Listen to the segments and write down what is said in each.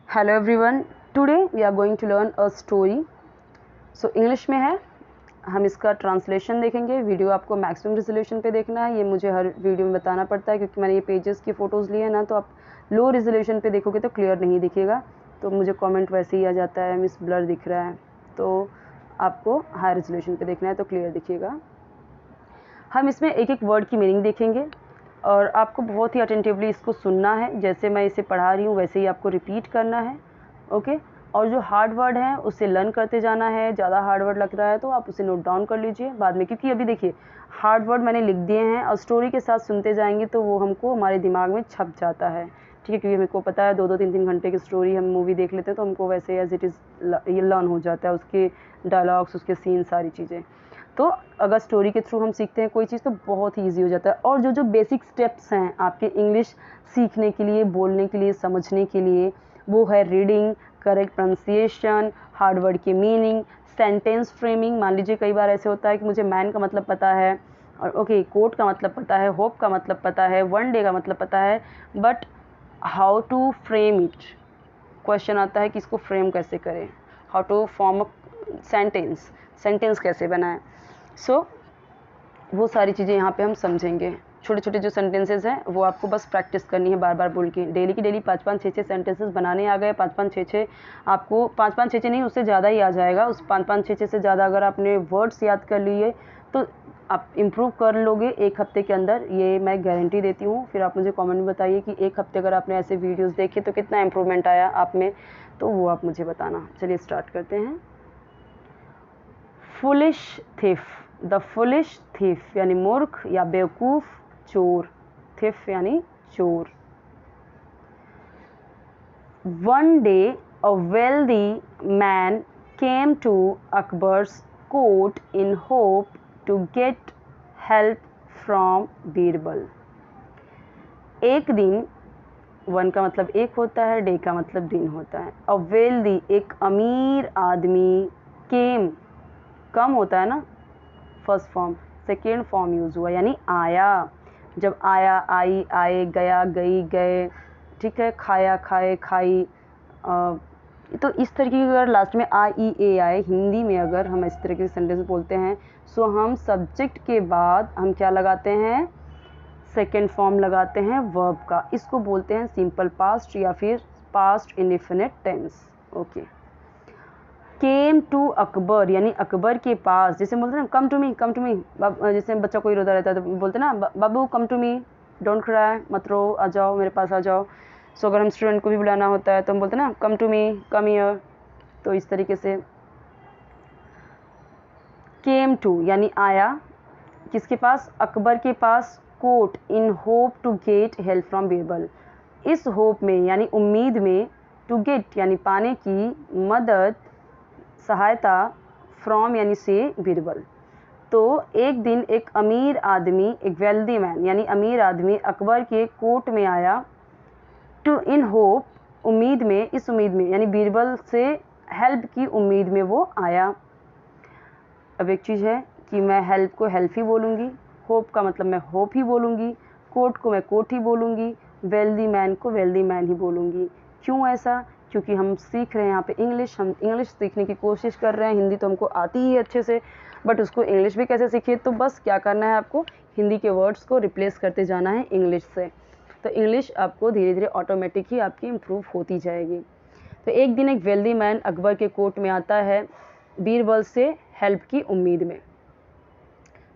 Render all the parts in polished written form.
Hello everyone, today we are going to learn a story. So English में है, हम इसका ट्रांसलेशन देखेंगे। वीडियो आपको मैक्सिमम रेजोल्यूशन पे देखना है। ये मुझे हर वीडियो में बताना पड़ता है क्योंकि मैंने ये पेजेस की फ़ोटोज़ लिए हैं ना, तो आप लो रेजोल्यूशन पे देखोगे तो क्लियर नहीं दिखेगा। तो मुझे कमेंट वैसे ही आ जाता है, मिस ब्लर दिख रहा है। तो आपको हाई रेजोल्यूशन पे देखना है तो क्लियर दिखेगा। हम इसमें एक एक वर्ड की मीनिंग देखेंगे और आपको बहुत ही अटेंटिवली इसको सुनना है। जैसे मैं इसे पढ़ा रही हूँ वैसे ही आपको रिपीट करना है, ओके। और जो हार्ड वर्ड हैं उसे लर्न करते जाना है। ज़्यादा हार्ड वर्ड लग रहा है तो आप उसे नोट डाउन कर लीजिए बाद में, क्योंकि अभी देखिए हार्ड वर्ड मैंने लिख दिए हैं और स्टोरी के साथ सुनते जाएंगे तो वो हमको हमारे दिमाग में छप जाता है, ठीक है। क्योंकि मेरे को पता है 2-2 3-3 घंटे की स्टोरी हम मूवी देख लेते हैं तो हमको वैसे एज इट इज़ ये लर्न हो जाता है, उसके डायलॉग्स, उसके सीन, सारी चीज़ें। तो अगर स्टोरी के थ्रू हम सीखते हैं कोई चीज़ तो बहुत ही ईजी हो जाता है। और जो जो बेसिक स्टेप्स हैं आपके इंग्लिश सीखने के लिए, बोलने के लिए, समझने के लिए, वो है reading, correct pronunciation, hard word की मीनिंग, सेंटेंस फ्रेमिंग। मान लीजिए कई बार ऐसे होता है कि मुझे मैन का मतलब पता है और ओके कोट का मतलब पता है, होप का मतलब पता है, वन डे का मतलब पता है, but how to frame it, question आता है कि इसको फ्रेम कैसे करें, how to form a sentence, sentence कैसे बनाएं। सो वो सारी चीज़ें यहाँ पे हम समझेंगे। छोटे छोटे जो सेंटेंसेस हैं वो आपको बस प्रैक्टिस करनी है बार बार बोल के। डेली की डेली 5-5 6-6 सेंटेंसेस बनाने आ गए। 5-5 6-6 आपको 5-5 6-6 नहीं, उससे ज़्यादा ही आ जाएगा। उस 5-5 6-6 से ज़्यादा अगर आपने वर्ड्स याद कर लिए तो आप इम्प्रूव कर लोगे 1 हफ्ते के अंदर, ये मैं गारंटी देती हूँ। फिर आप मुझे कमेंट में बताइए कि 1 हफ्ते अगर आपने ऐसे वीडियोस देखे तो कितना इम्प्रूवमेंट आया आप में, तो वो आप मुझे बताना। चलिए स्टार्ट करते हैं। Foolish thief, the foolish thief यानी मूर्ख या बेवकूफ़, चोर, थिफ यानी चोर। One day a wealthy man came to Akbar's court in hope to get help from Birbal. एक दिन, वन का मतलब एक होता है, डे का मतलब दिन होता है। अ वेल्दी एक अमीर आदमी, केम कम होता है ना, first form, second form use हुआ यानी आया। जब आया, आई, आए, गया, गई, गए, ठीक है, खाया, खाए, खाई। तो इस तरीके की अगर लास्ट में आ ई ए आए, हिंदी में अगर हम इस तरीके से सेंटेंस बोलते हैं सो हम सब्जेक्ट के बाद हम क्या लगाते हैं, सेकेंड फॉर्म लगाते हैं वर्ब का। इसको बोलते हैं सिंपल पास्ट या फिर past indefinite tense, okay. Came to Akbar यानी अकबर के पास। जैसे बोलते हैं ना कम टू मी, कम टू मी, जैसे बच्चा कोई रोता रहता है तो बोलते हैं ना बाबू come to me, don't cry, मत रो, आ जाओ मेरे पास आ जाओ। सो अगर हम स्टूडेंट को भी बुलाना होता है तो हम बोलते हैं ना कम टू मी, कम हियर। तो इस तरीके से केम टू यानी आया, किसके पास, अकबर के पास, court in hope to get help from Birbal, इस होप में यानी उम्मीद में, टू गेट यानी पाने की, मदद, सहायता, फ्रॉम यानी से, बीरबल। तो एक दिन एक अमीर आदमी, एक वेल्दी मैन यानी अमीर आदमी अकबर के कोर्ट में आया, टू इन होप उम्मीद में, इस उम्मीद में यानी बीरबल से हेल्प की उम्मीद में वो आया। अब एक चीज़ है कि मैं हेल्प को हेल्प ही बोलूँगी, होप का मतलब मैं होप ही बोलूँगी, कोर्ट को मैं कोर्ट ही बोलूँगी, वेल्दी मैन को वेल्दी मैन ही बोलूँगी। क्यों ऐसा, क्योंकि हम सीख रहे हैं यहाँ पे इंग्लिश, हम इंग्लिश सीखने की कोशिश कर रहे हैं। हिंदी तो हमको आती ही अच्छे से, बट उसको इंग्लिश भी कैसे सीखिए, तो बस क्या करना है आपको, हिंदी के वर्ड्स को रिप्लेस करते जाना है इंग्लिश से। तो इंग्लिश आपको धीरे धीरे ऑटोमेटिक ही आपकी इम्प्रूव होती जाएगी। तो एक दिन एक वेल्दी मैन अकबर के कोर्ट में आता है बीरबल से हेल्प की उम्मीद में।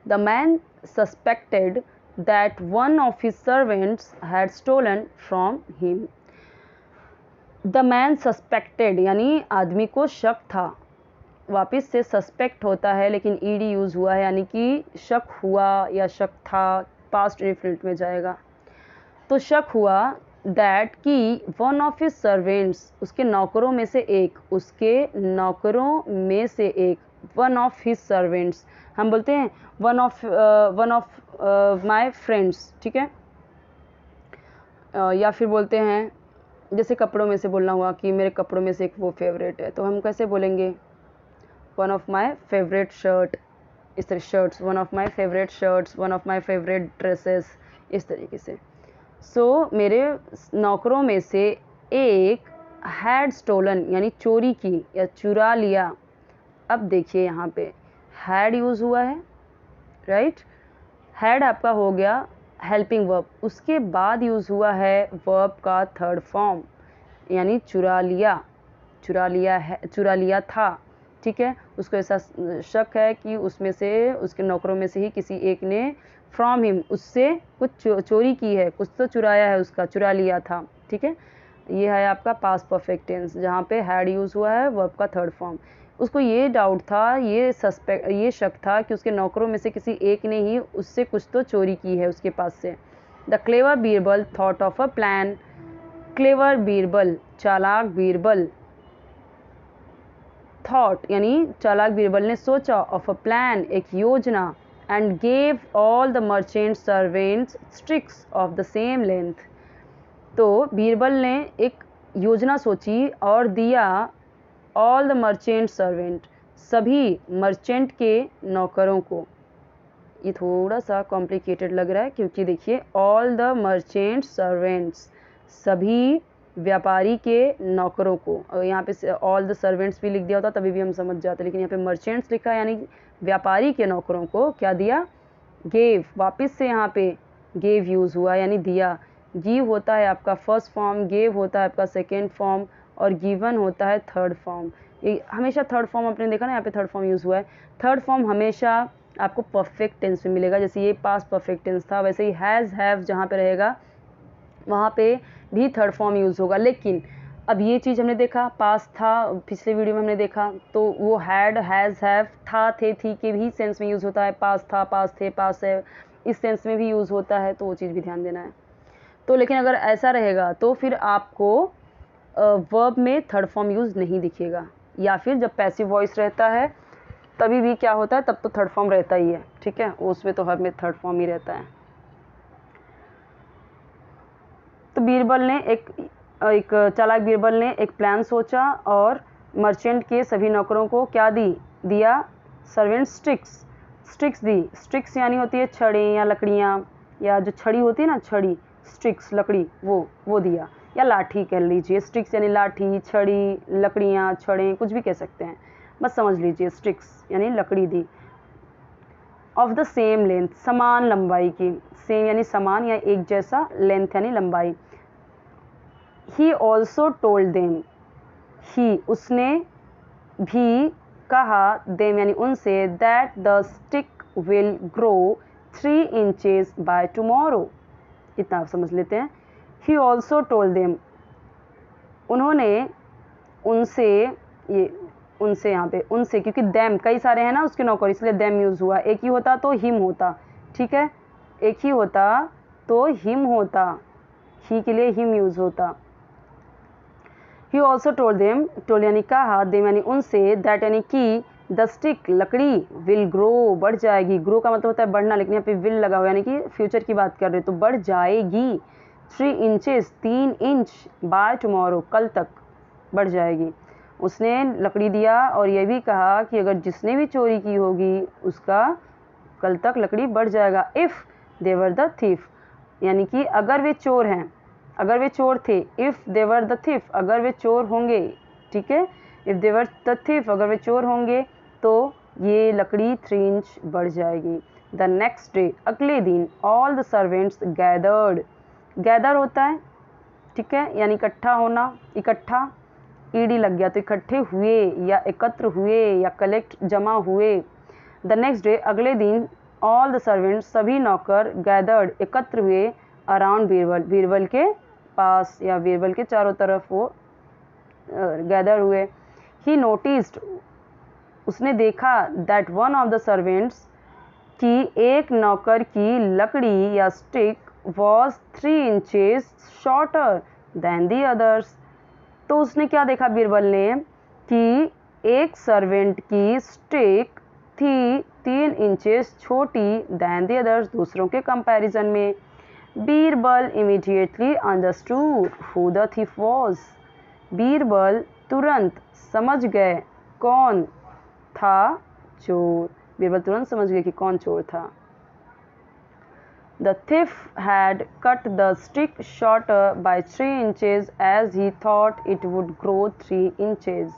The man suspected that one of his servants had stolen from him. The man suspected यानी आदमी को शक था, वापस से सस्पेक्ट होता है लेकिन ईडी यूज़ हुआ है यानी कि शक हुआ या शक था, पास्ट इंडेफिनिट में जाएगा। तो शक हुआ दैट कि वन ऑफ हिज सर्वेंट्स, उसके नौकरों में से एक, उसके नौकरों में से एक, वन ऑफ हिज सर्वेंट्स, हम बोलते हैं वन ऑफ माय फ्रेंड्स, ठीक है। या फिर बोलते हैं जैसे कपड़ों में से बोलना हुआ कि मेरे कपड़ों में से एक वो फेवरेट है, तो हम कैसे बोलेंगे, one of my favourite shirt, इस तरह shirts, one of my favourite shirts, one of my favourite dresses, इस तरीके से। सो मेरे नौकरों में से एक हैड स्टोलन यानी चोरी की या चुरा लिया। अब देखिए यहाँ पे हैड यूज़ हुआ है, राइट। हैड आपका हो गया हेल्पिंग वर्ब, उसके बाद यूज़ हुआ है वर्ब का थर्ड फॉर्म यानी चुरा लिया। चुरा लिया है, चुरा लिया था, ठीक है। उसको ऐसा शक है कि उसमें से, उसके नौकरों में से ही किसी एक ने फ्रॉम हिम, उससे कुछ चोरी की है, कुछ तो चुराया है उसका, चुरा लिया था, ठीक है। ये है आपका पास्ट परफेक्ट टेंस जहाँ पे हैड यूज़ हुआ है वर्ब का थर्ड फॉर्म। उसको ये डाउट था, ये शक था कि उसके नौकरों में से किसी एक ने ही उससे कुछ तो चोरी की है उसके पास से। The clever Birbal thought of a plan. Clever Birbal, चालाक बीरबल, थॉट यानी चालाक बीरबल ने सोचा, ऑफ अ प्लान एक योजना, and gave all the merchant servants sticks of the same length. तो बीरबल ने एक योजना सोची और दिया ऑल द मर्चेंट सर्वेंट, सभी मर्चेंट के नौकरों को। ये थोड़ा सा कॉम्प्लिकेटेड लग रहा है क्योंकि देखिए ऑल द मर्चेंट सर्वेंट्स, सभी व्यापारी के नौकरों को, और यहाँ पे ऑल द सर्वेंट्स भी लिख दिया होता तभी भी हम समझ जाते, लेकिन यहाँ पे मर्चेंट्स लिखा यानी व्यापारी के नौकरों को क्या दिया, गेव। वापस से यहाँ पे गेव यूज़ हुआ यानी दिया। गिव होता है आपका फर्स्ट फॉर्म, गेव होता है आपका सेकेंड फॉर्म, और गिवन होता है थर्ड फॉर्म। ये हमेशा थर्ड फॉर्म आपने देखा ना, यहाँ पे थर्ड फॉर्म यूज़ हुआ है। थर्ड फॉर्म हमेशा आपको परफेक्ट टेंस में मिलेगा, जैसे ये पास्ट परफेक्ट टेंस था, वैसे ही हैज़ हैव जहाँ पे रहेगा वहाँ पे भी थर्ड फॉर्म यूज़ होगा। लेकिन अब ये चीज़ हमने देखा, पास्ट था, पिछले वीडियो में हमने देखा, तो वो हैड, हैज़, हैव, था, थे, थी के भी सेंस में यूज़ होता है। पास्ट था, पास्ट थे, पास्ट है, इस सेंस में भी यूज़ होता है, तो वो चीज़ भी ध्यान देना है। तो लेकिन अगर ऐसा रहेगा तो फिर आपको वर्ब में थर्ड फॉर्म यूज़ नहीं दिखेगा, या फिर जब पैसिव वॉइस रहता है तभी भी क्या होता है, तब तो थर्ड फॉर्म रहता ही है, ठीक है, उसमें तो हर में थर्ड फॉर्म ही रहता है। तो बीरबल ने एक चालाक बीरबल ने एक प्लान सोचा और मर्चेंट के सभी नौकरों को क्या दिया सर्वेंट स्टिक्स दी। स्टिक्स यानी होती है छड़ें या लकड़ियाँ, या जो छड़ी होती है ना, छड़ी, स्टिक्स लकड़ी, वो दिया, या लाठी कह लीजिए। स्टिक्स यानी लाठी, छड़ी, लकड़ियाँ, छड़ें, कुछ भी कह सकते हैं, बस समझ लीजिए। स्टिक्स यानी लकड़ी दी। ऑफ द सेम लेंथ, समान लंबाई की, सेम यानी समान या एक जैसा, लेंथ यानी लंबाई। ही ऑल्सो टोल्ड देम, ही उसने भी कहा, देम यानी उनसे, that the stick will grow 3 inches by tomorrow. इतना आप समझ लेते हैं। ही ऑल्सो टोल्ड देम, उन्होंने उनसे, ये उनसे यहाँ पे उनसे, क्योंकि देम कई सारे हैं ना उसके नौकर, इसलिए देम यूज़ हुआ। एक ही होता तो हिम होता, ठीक है, एक ही होता तो हिम होता, ही के लिए हिम यूज़ होता। He also told them, told यानी कहा, देम यानी उनसे, दैट यानी कि, द स्टिक लकड़ी, विल ग्रो बढ़ जाएगी। ग्रो का मतलब होता है बढ़ना, लेकिन यहाँ पे विल लगा हुआ यानी कि फ्यूचर की बात कर रहे, तो बढ़ जाएगी 3 इंचेस 3 इंच, बाय टुमारो कल तक बढ़ जाएगी। उसने लकड़ी दिया और यह भी कहा कि अगर जिसने भी चोरी की होगी उसका कल तक लकड़ी बढ़ जाएगा। If they were the thief, यानी कि अगर वे चोर हैं, अगर वे चोर थे। If they were the thief, अगर वे चोर होंगे, ठीक है। If they were the thief, अगर वे चोर होंगे तो ये लकड़ी 3 इंच बढ़ जाएगी। द नेक्स्ट डे, अगले दिन, all the servants gathered, gather होता है, ठीक है, यानी इकट्ठा होना, इकट्ठा, ईडी लग गया तो इकट्ठे हुए या एकत्र हुए या कलेक्ट जमा हुए। द नेक्स्ट डे, अगले दिन, ऑल द सर्वेंट्स, सभी नौकर, गैदर्ड, एकत्र हुए, अराउंड बीरबल, बीरबल के पास या बीरबल के चारों तरफ वो गैदर हुए। ही नोटिस्ड, उसने देखा, that one of the servants, कि एक नौकर की लकड़ी या stick was 3 inches shorter than the others. तो उसने क्या देखा बीरबल ने, कि एक सर्वेंट की स्टिक थी 3 इंचेस छोटी, दैन दी अदर्स, दूसरों के कंपैरिजन में। Birbal immediately understood who the thief was, Birbal तुरंत समझ गए कौन था चोर, बीरबल तुरंत समझ गए कि कौन चोर था। The thief had cut the stick shorter by 3 inches as he thought it would grow 3 inches.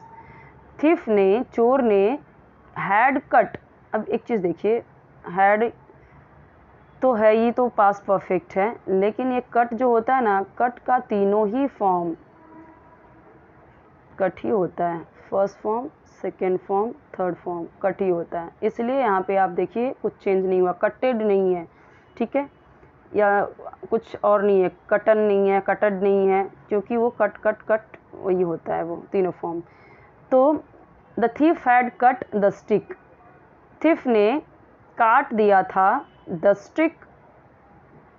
Thief ने, चोर ने, हैड कट, अब एक चीज़ देखिए, हैड तो है, ये तो पास्ट परफेक्ट है, लेकिन ये कट जो होता है ना, कट का तीनों ही फॉर्म कट ही होता है। First form, second form, third form cut ही होता है। इसलिए यहाँ पे आप देखिए कुछ चेंज नहीं हुआ, कटेड नहीं है, ठीक है, या कुछ और नहीं है, कटन नहीं है, कटड नहीं है, क्योंकि वो कट कट कट वही होता है, वो तीनों फॉर्म। तो the thief had cut the stick, thief ने काट दिया था, द स्टिक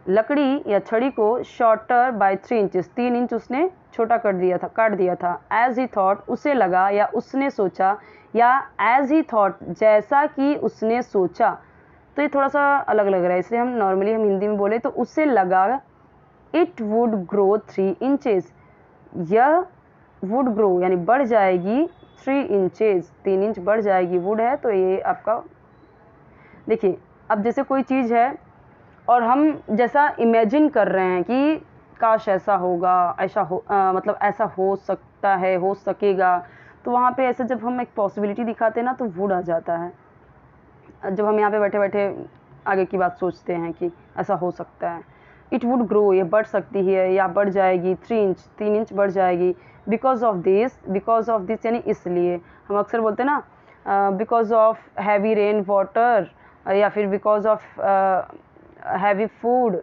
लकड़ी या छड़ी को, शॉर्टर बाय 3 इंचेस, 3 इंच उसने छोटा कर दिया था, काट दिया था। एज ही थॉट, उसे लगा या उसने सोचा, या एज ही थॉट, जैसा कि उसने सोचा। तो ये थोड़ा सा अलग लग रहा है, इसलिए हम नॉर्मली हम हिंदी में बोले तो उसे लगा इट वुड ग्रो 3 इंचेस, यह वुड ग्रो यानी बढ़ जाएगी 3 इंचेस, 3 इंच बढ़ जाएगी, वुड है तो ये आपका देखिए। अब जैसे कोई चीज़ है और हम जैसा इमेजिन कर रहे हैं कि काश ऐसा होगा, ऐसा हो मतलब ऐसा हो सकता है, हो सकेगा, तो वहाँ पे ऐसे जब हम एक पॉसिबिलिटी दिखाते हैं ना, तो वुड आ जाता है। जब हम यहाँ पे बैठे बैठे आगे की बात सोचते हैं कि ऐसा हो सकता है, इट वुड ग्रो, ये बढ़ सकती है या बढ़ जाएगी 3 इंच, 3 इंच बढ़ जाएगी। बिकॉज ऑफ दिस यानी इसलिए, हम अक्सर बोलते हैं ना because of heavy rain water, या फिर बिकॉज ऑफ हैवी फूड,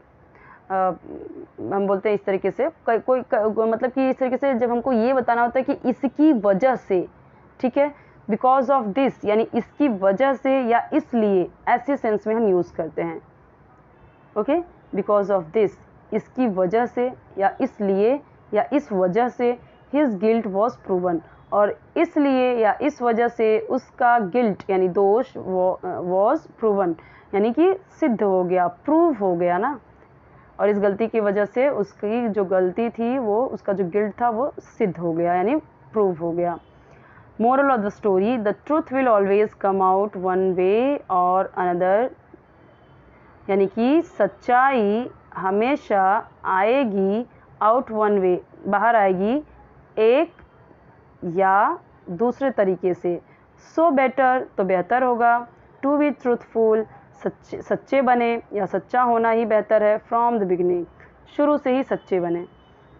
हम बोलते हैं इस तरीके से। कोई मतलब कि इस तरीके से जब हमको ये बताना होता है कि इसकी वजह से, ठीक है, बिकॉज ऑफ दिस यानी इसकी वजह से या इसलिए, ऐसे सेंस में हम यूज़ करते हैं। ओके, बिकॉज ऑफ दिस, इसकी वजह से या इसलिए या इस वजह से, हिज गिल्ट वॉज प्रूवन, और इसलिए या इस वजह से उसका गिल्ट यानी दोष वॉज प्रूवन यानी कि सिद्ध हो गया, प्रूव हो गया ना। और इस गलती की वजह से उसकी जो गलती थी, वो उसका जो गिल्ट था वो सिद्ध हो गया यानी प्रूव हो गया। Moral of the story, the truth will always come out one way और अनदर, यानी कि सच्चाई हमेशा आएगी, आउट वन वे, बाहर आएगी एक या दूसरे तरीके से। सो बेटर, तो बेहतर होगा, टू बी ट्रूथफुल, सच्चे बने या सच्चा होना ही बेहतर है, फ्रॉम द बिगिनिंग, शुरू से ही सच्चे बने,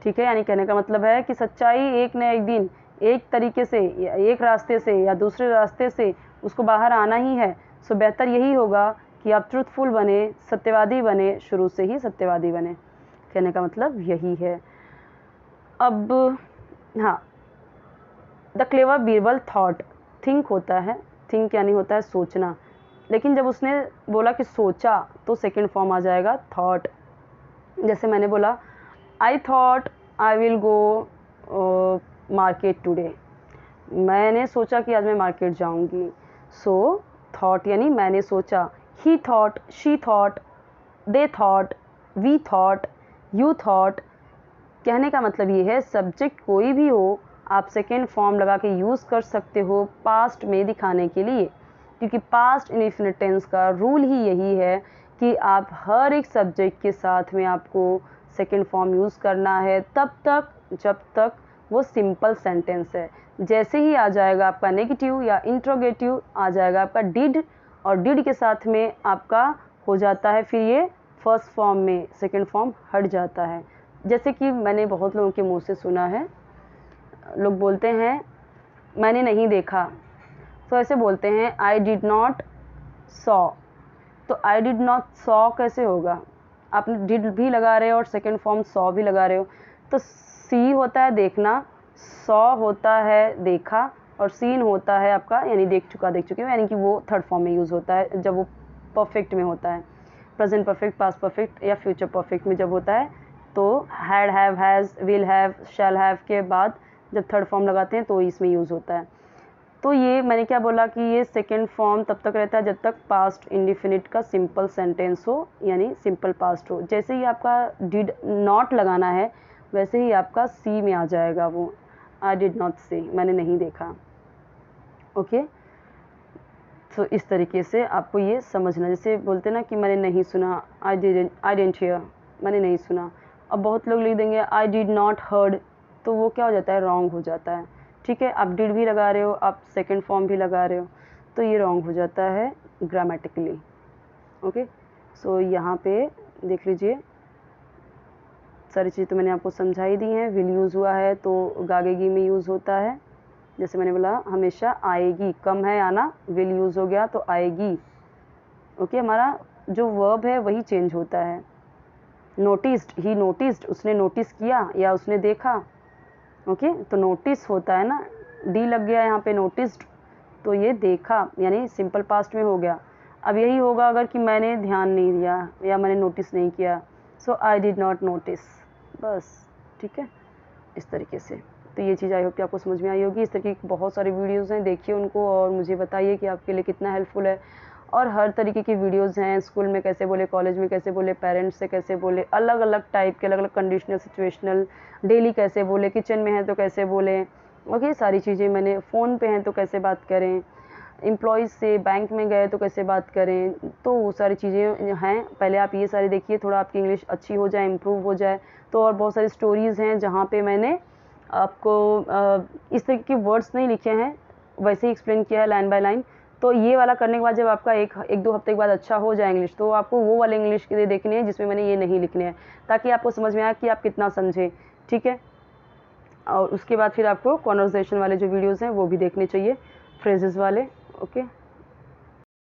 ठीक है। यानी कहने का मतलब है कि सच्चाई एक न एक दिन एक तरीके से या एक रास्ते से या दूसरे रास्ते से उसको बाहर आना ही है। सो बेहतर यही होगा कि आप ट्रूथफुल बने, सत्यवादी बने, शुरू से ही सत्यवादी बने, कहने का मतलब यही है। अब हाँ, the clever Birbal thought, think होता है, थिंक यानी होता है सोचना, लेकिन जब उसने बोला कि सोचा तो सेकंड फॉर्म आ जाएगा थॉट। जैसे मैंने बोला I thought I will go market today, मैंने सोचा कि आज मैं मार्केट जाऊंगी। सो थॉट यानी मैंने सोचा, he thought, she thought, they thought, we thought, you thought, कहने का मतलब ये है सब्जेक्ट कोई भी हो आप सेकेंड फॉर्म लगा के यूज़ कर सकते हो पास्ट में दिखाने के लिए, क्योंकि पास्ट इंडेफिनिट टेंस का रूल ही यही है कि आप हर एक सब्जेक्ट के साथ में आपको सेकेंड फॉर्म यूज़ करना है तब तक जब तक वो सिंपल सेंटेंस है। जैसे ही आ जाएगा आपका नेगेटिव या इंट्रोगेटिव, आ जाएगा आपका डिड, और डिड के साथ में आपका हो जाता है फिर ये फर्स्ट फॉर्म में सेकेंड फॉर्म हट जाता है। जैसे कि मैंने बहुत लोगों के मुंह से सुना है, लोग बोलते हैं मैंने नहीं देखा, तो ऐसे बोलते हैं आई डिड नॉट सॉ, तो आई डिड नॉट सॉ कैसे होगा, आपने डिड भी लगा रहे हो और सेकेंड फॉर्म सॉ भी लगा रहे हो। तो सी होता है देखना, सॉ होता है देखा, और सीन होता है आपका यानी देख चुका, देख चुके हो, यानी कि वो थर्ड फॉर्म में यूज़ होता है जब वो परफेक्ट में होता है, प्रेजेंट परफेक्ट, पास्ट परफेक्ट या फ्यूचर परफेक्ट में जब होता है। तो had, have, has, will have, shall have के बाद जब थर्ड फॉर्म लगाते हैं तो इसमें यूज़ होता है। तो ये मैंने क्या बोला कि ये सेकेंड फॉर्म तब तक रहता है जब तक पास्ट इंडिफिनिट का सिंपल सेंटेंस हो यानी सिंपल पास्ट हो। जैसे ही आपका डिड नॉट लगाना है वैसे ही आपका सी में आ जाएगा वो, आई डिड नॉट सी, मैंने नहीं देखा। ओके, तो इस तरीके से आपको ये समझना, जैसे बोलते ना कि मैंने नहीं सुना, आई डिडंट हियर, मैंने नहीं सुना। अब बहुत लोग लिख देंगे आई डिड नॉट हर्ड, तो वो क्या हो जाता है, रॉन्ग हो जाता है। ठीक है, आप डिड भी लगा रहे हो, आप सेकंड फॉर्म भी लगा रहे हो, तो ये रॉन्ग हो जाता है ग्रामेटिकली। ओके, सो यहाँ पे देख लीजिए, सारी चीज़ तो मैंने आपको समझाई दी हैं। विल यूज़ हुआ है तो गागेगी में यूज़ होता है, जैसे मैंने बोला हमेशा आएगी, कम है आना, विल यूज़ हो गया तो आएगी। ओके, हमारा जो वर्ब है वही चेंज होता है। नोटिस्ड, ही नोटिस्ड, उसने नोटिस किया या उसने देखा। ओके, तो नोटिस होता है ना, डी लग गया यहाँ पे, नोटिस्ड, तो ये देखा यानी सिंपल पास्ट में हो गया। अब यही होगा अगर कि मैंने ध्यान नहीं दिया या मैंने नोटिस नहीं किया, सो आई डिड नॉट नोटिस, बस। ठीक है, इस तरीके से। तो ये चीज़ आई होप कि आपको समझ में आई होगी। इस तरीके की बहुत सारी वीडियोज़ हैं, देखिए उनको और मुझे बताइए कि आपके लिए कितना हेल्पफुल है। और हर तरीके की वीडियोज़ हैं, स्कूल में कैसे बोले, कॉलेज में कैसे बोले, पेरेंट्स से कैसे बोले, अलग अलग टाइप के, अलग अलग कंडीशनल, सिचुएशनल, डेली कैसे बोले, किचन में हैं तो कैसे बोले। ओके, सारी चीज़ें मैंने, फ़ोन पे हैं तो कैसे बात करें, एम्प्लॉयज़ से, बैंक में गए तो कैसे बात करें, तो वो सारी चीज़ें हैं। पहले आप ये सारी देखिए, थोड़ा आपकी इंग्लिश अच्छी हो जाए, इम्प्रूव हो जाए। तो और बहुत सारी स्टोरीज़ हैं जहाँ पे मैंने आपको इस तरह के वर्ड्स नहीं लिखे हैं, वैसे ही एक्सप्लेन किया है लाइन बाय लाइन। तो ये वाला करने के बाद जब आपका एक दो हफ्ते के बाद अच्छा हो जाए इंग्लिश, तो आपको वो वाले इंग्लिश के लिए देखने हैं जिसमें मैंने ये नहीं लिखने हैं, ताकि आपको समझ में आए कि आप कितना समझें। ठीक है, और उसके बाद फिर आपको कॉन्वर्सेशन वाले जो वीडियोज़ हैं वो भी देखने चाहिए, फ्रेजेस वाले। ओके।